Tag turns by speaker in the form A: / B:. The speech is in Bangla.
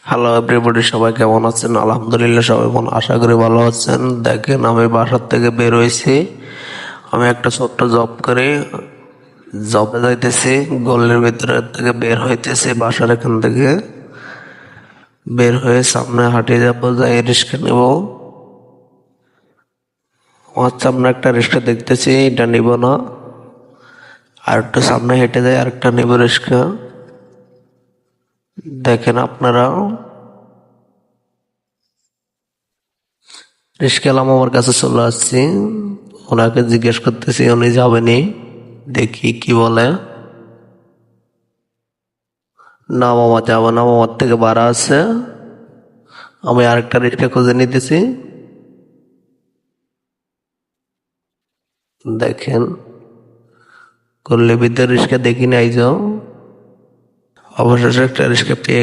A: হ্যালো এভরিবডি, সবাই কেমন আছেন? আলহামদুলিল্লাহ সবাই আশা করি ভালো আছেন। দেখেন, আমি বাসার থেকে বের হয়েছি। আমি একটা ছোট্ট জব করে জবে যাইতেছি। গলির ভিতরে থেকে বের হইতেছি, বাসার এখান থেকে বের হয়ে সামনে হাঁটিয়ে যাবো, যাই রিক্সা নেব। আমার সামনে একটা রিক্সা দেখতেছি, এটা নিব না, আর একটু সামনে হেঁটে যাই, আরেকটা নেব রিক্সা। দেখেন আপনারা, রিক্সাওয়ালা আমার কাছে চলে আসছি। ওনাকে জিজ্ঞেস করতেছি উনি যাবেনি, দেখি কি বলে। না মামা যাবো না, মামার থেকে ভাড়া আছে। আমি আরেকটা রিক্সা খুঁজে নিতেছি। দেখেন, করলে বিদ্যা রিক্সা দেখি নাই যাও, অবশেষে একটা রিক্সা পেয়ে